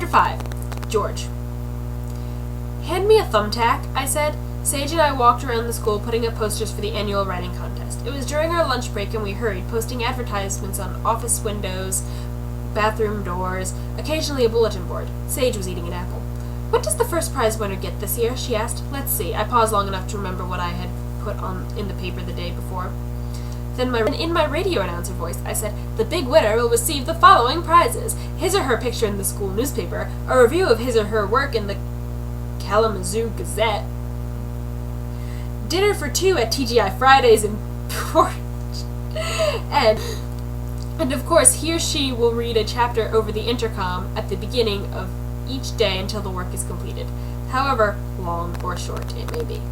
Chapter 5. George. Hand me a thumbtack, I said. Sage and I walked around the school putting up posters for the annual writing contest. It was during our lunch break and we hurried, posting advertisements on office windows, bathroom doors, occasionally a bulletin board. Sage was eating an apple. What does the first prize winner get this year? She asked. Let's see. I paused long enough to remember what I had put on in the paper the day before. Then in my radio announcer voice, I said, the big winner will receive the following prizes. His or her picture in the school newspaper, a review of his or her work in the Kalamazoo Gazette, dinner for two at TGI Fridays in Portage, and of course he or she will read a chapter over the intercom at the beginning of each day until the work is completed, however long or short it may be.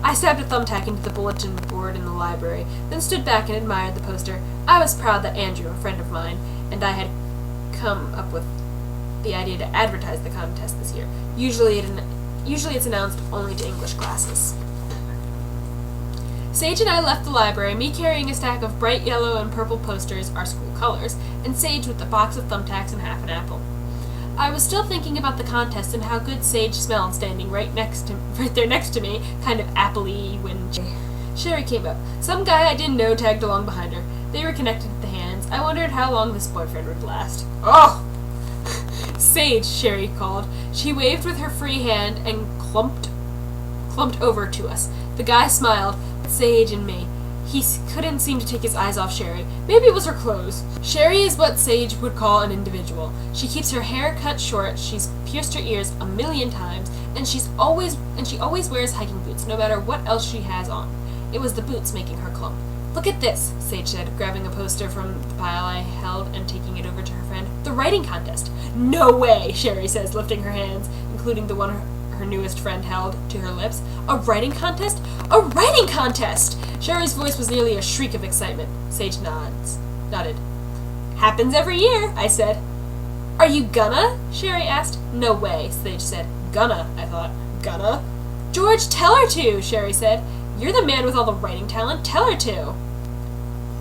I stabbed a thumbtack into the bulletin board in the library, then stood back and admired the poster. I was proud that Andrew, a friend of mine, and I had come up with the idea to advertise the contest this year. Usually it's announced only to English classes. Sage and I left the library, me carrying a stack of bright yellow and purple posters, our school colors, and Sage with a box of thumbtacks and half an apple. I was still thinking about the contest and how good Sage smelled standing right there next to me, kind of apple-y, when Sherry came up. Some guy I didn't know tagged along behind her. They were connected at the hands. I wondered how long this boyfriend would last. Oh! Sage, Sherry called. She waved with her free hand and clumped over to us. The guy smiled at Sage and me. He couldn't seem to take his eyes off Sherry. Maybe it was her clothes. Sherry is what Sage would call an individual. She keeps her hair cut short, she's pierced her ears 1,000,000 times, and she always wears hiking boots, no matter what else she has on. It was the boots making her clump. Look at this, Sage said, grabbing a poster from the pile I held and taking it over to her friend. The writing contest. No way, Sherry says, lifting her hands, including the one her newest friend held to her lips. A writing contest? A writing contest! Sherry's voice was nearly a shriek of excitement. Sage nodded. Happens every year, I said. Are you gonna? Sherry asked. No way, Sage said. Gonna, I thought. Gonna? George, tell her to, Sherry said. You're the man with all the writing talent. Tell her to.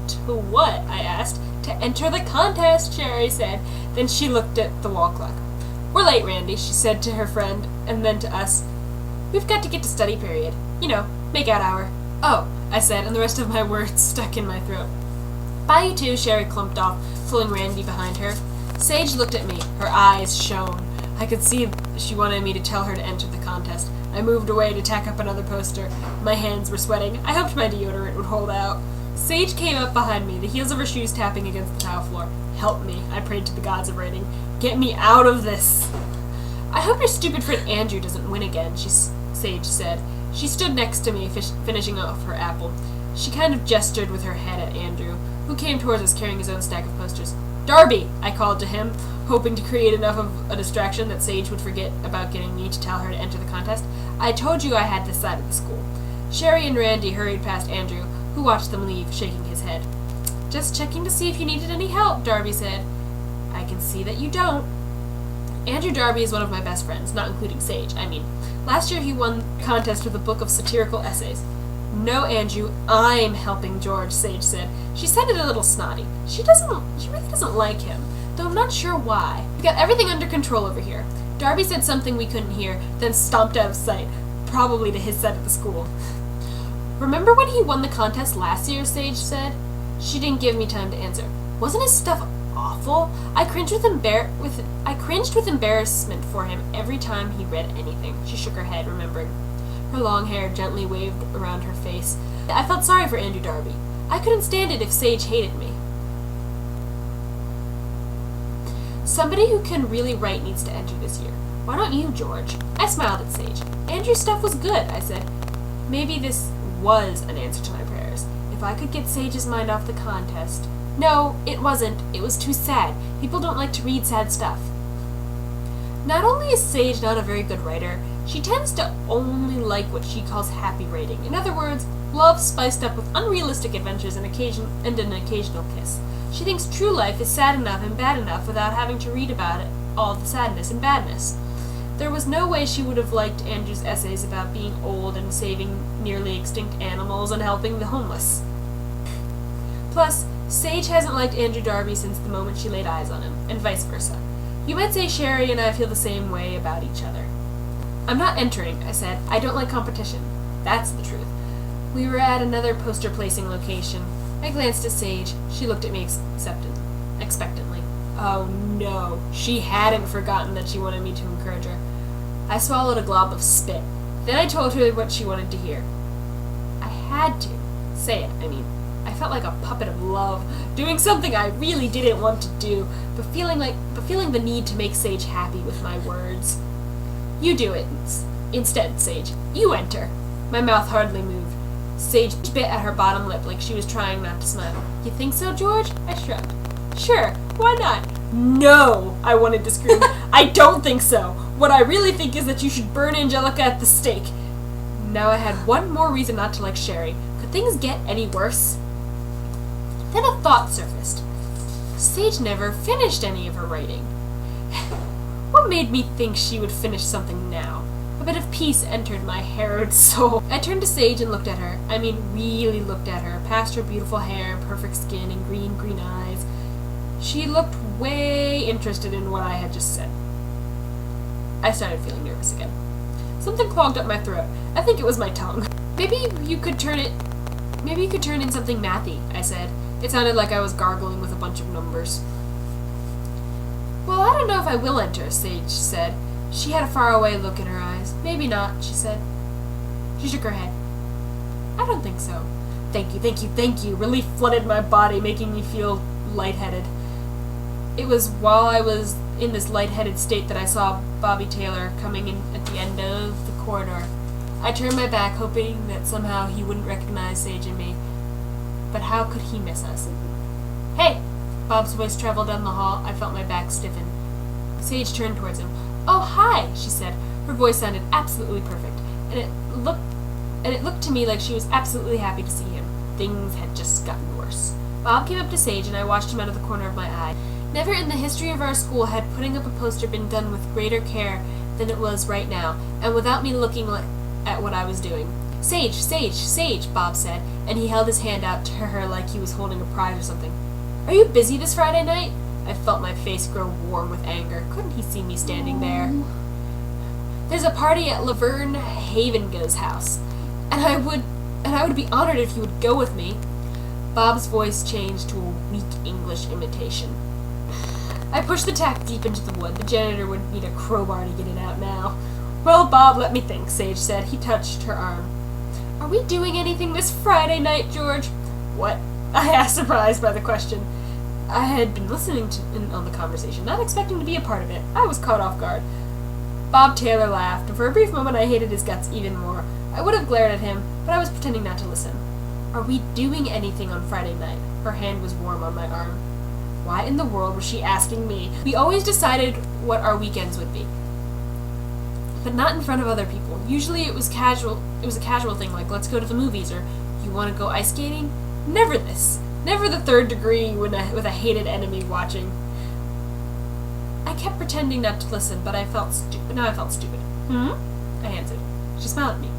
To what? I asked. To enter the contest, Sherry said. Then she looked at the wall clock. We're late, Randy, she said to her friend, and then to us. We've got to get to study period. You know, make-out hour. Oh, I said, and the rest of my words stuck in my throat. Bye, you two, Sherry clumped off, pulling Randy behind her. Sage looked at me. Her eyes shone. I could see she wanted me to tell her to enter the contest. I moved away to tack up another poster. My hands were sweating. I hoped my deodorant would hold out. Sage came up behind me, the heels of her shoes tapping against the tile floor. Help me, I prayed to the gods of writing. Get me out of this. I hope your stupid friend Andrew doesn't win again, Sage said. She stood next to me, finishing off her apple. She kind of gestured with her head at Andrew, who came towards us carrying his own stack of posters. Darby, I called to him, hoping to create enough of a distraction that Sage would forget about getting me to tell her to enter the contest. I told you I had this side of the school. Sherry and Randy hurried past Andrew, who watched them leave, shaking his head. Just checking to see if you needed any help, Darby said. I can see that you don't. Andrew Darby is one of my best friends, not including Sage, I mean. Last year he won the contest with a book of satirical essays. No, Andrew, I'm helping George, Sage said. She sounded a little snotty. She really doesn't like him, though I'm not sure why. We got everything under control over here. Darby said something we couldn't hear, then stomped out of sight, probably to his side of the school. Remember when he won the contest last year, Sage said. She didn't give me time to answer. Wasn't his stuff awful? I cringed with embarrassment for him every time he read anything. She shook her head, remembering. Her long hair gently waved around her face. I felt sorry for Andrew Darby. I couldn't stand it if Sage hated me. Somebody who can really write needs to enter this year. Why don't you, George? I smiled at Sage. Andrew's stuff was good, I said. Maybe this was an answer to my prayers. If I could get Sage's mind off the contest. No, it wasn't. It was too sad. People don't like to read sad stuff. Not only is Sage not a very good writer, she tends to only like what she calls happy writing. In other words, love spiced up with unrealistic adventures and an occasional kiss. She thinks true life is sad enough and bad enough without having to read about it, all the sadness and badness. There was no way she would have liked Andrew's essays about being old and saving nearly extinct animals and helping the homeless. Plus, Sage hasn't liked Andrew Darby since the moment she laid eyes on him, and vice versa. You might say Sherry and I feel the same way about each other. I'm not entering, I said. I don't like competition. That's the truth. We were at another poster placing location. I glanced at Sage. She looked at me expectantly. Oh no, she hadn't forgotten that she wanted me to encourage her. I swallowed a glob of spit. Then I told her what she wanted to hear. I had to say it, I felt like a puppet of love, doing something I really didn't want to do, but feeling the need to make Sage happy with my words. You do it instead, Sage. You enter. My mouth hardly moved. Sage bit at her bottom lip like she was trying not to smile. You think so, George? I shrugged. Sure, why not? No, I wanted to scream. I don't think so. What I really think is that you should burn Angelica at the stake. Now I had one more reason not to like Sherry. Could things get any worse? Then a thought surfaced. Sage never finished any of her writing. What made me think she would finish something now? A bit of peace entered my harrowed soul. I turned to Sage and looked at her. Really looked at her, past her beautiful hair and perfect skin and green eyes. She looked way interested in what I had just said. I started feeling nervous again. Something clogged up my throat. I think it was my tongue. Maybe you could turn in something mathy, I said. It sounded like I was gargling with a bunch of numbers. Well, I don't know if I will enter, Sage said. She had a faraway look in her eyes. Maybe not, she said. She shook her head. I don't think so. Thank you. Relief flooded my body, making me feel lightheaded. It was while I was in this lightheaded state that I saw Bobby Taylor coming in at the end of the corridor. I turned my back, hoping that somehow he wouldn't recognize Sage and me. But how could he miss us? Hey! Bob's voice traveled down the hall. I felt my back stiffen. Sage turned towards him. Oh, hi, she said. Her voice sounded absolutely perfect, and it looked to me like she was absolutely happy to see him. Things had just gotten worse. Bob came up to Sage, and I watched him out of the corner of my eye. Never in the history of our school had putting up a poster been done with greater care than it was right now, and without me looking at what I was doing. Sage, Bob said, and he held his hand out to her like he was holding a prize or something. Are you busy this Friday night? I felt my face grow warm with anger. Couldn't he see me standing there? There's a party at Laverne Havenga's house, and I would be honored if you would go with me. Bob's voice changed to a weak English imitation. I pushed the tack deep into the wood. The janitor would need a crowbar to get it out now. Well, Bob, let me think, Sage said. He touched her arm. Are we doing anything this Friday night, George? What? I asked, surprised by the question. I had been listening on the conversation, not expecting to be a part of it. I was caught off guard. Bob Taylor laughed, and for a brief moment I hated his guts even more. I would have glared at him, but I was pretending not to listen. Are we doing anything on Friday night? Her hand was warm on my arm. Why in the world was she asking me? We always decided what our weekends would be, but not in front of other people. Usually it was casual. It was a casual thing, like let's go to the movies, or you want to go ice skating? Never this. Never the third degree with a hated enemy watching. I kept pretending not to listen, but I felt stupid. Now I felt stupid. I answered. She smiled at me.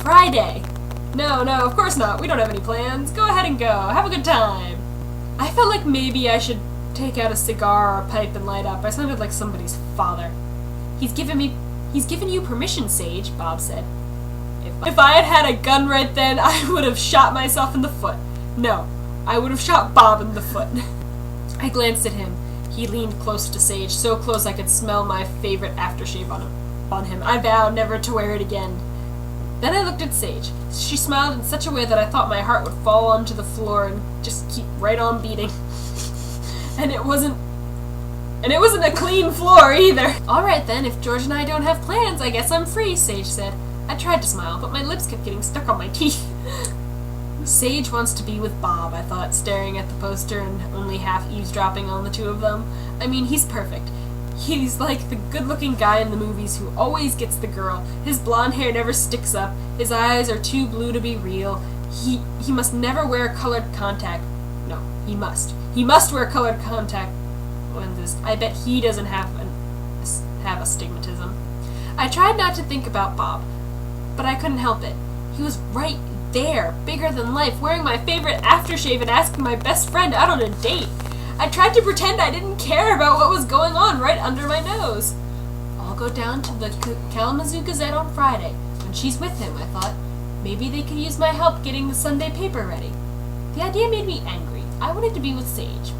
Friday. No, of course not. We don't have any plans. Go ahead and go. Have a good time. I felt like maybe I should take out a cigar or a pipe and light up. I sounded like somebody's father. He's given you permission, Sage, Bob said. If I had had a gun right then, I would have shot myself in the foot. No, I would have shot Bob in the foot. I glanced at him. He leaned close to Sage, so close I could smell my favorite aftershave on him. I vowed never to wear it again. Then I looked at Sage. She smiled in such a way that I thought my heart would fall onto the floor and just keep right on beating. And it wasn't a clean floor either. All right then, if George and I don't have plans, I guess I'm free, Sage said. I tried to smile, but my lips kept getting stuck on my teeth. Sage wants to be with Bob, I thought, staring at the poster and only half eavesdropping on the two of them. I mean, he's perfect. He's like the good-looking guy in the movies who always gets the girl. His blonde hair never sticks up. His eyes are too blue to be real. He must never wear colored contact. No, he must. He must wear colored contact lenses. I bet he doesn't have astigmatism. I tried not to think about Bob, but I couldn't help it. He was right there, bigger than life, wearing my favorite aftershave and asking my best friend out on a date. I tried to pretend I didn't care about what was going on right under my nose. I'll go down to the Kalamazoo Gazette on Friday. When she's with him, I thought. Maybe they could use my help getting the Sunday paper ready. The idea made me angry. I wanted to be with Sage.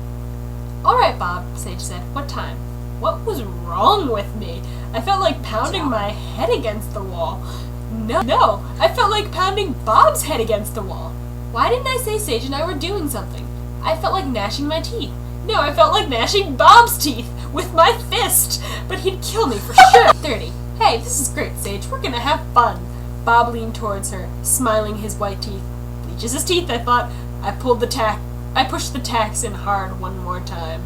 All right, Bob, Sage said. What time? What was wrong with me? I felt like pounding my head against the wall. No, I felt like pounding Bob's head against the wall. Why didn't I say Sage and I were doing something? I felt like gnashing my teeth. No, I felt like gnashing Bob's teeth with my fist. But he'd kill me for sure. 30. Hey, this is great, Sage. We're gonna have fun. Bob leaned towards her, smiling his white teeth. Bleaches his teeth, I thought. I pushed the tacks in hard one more time.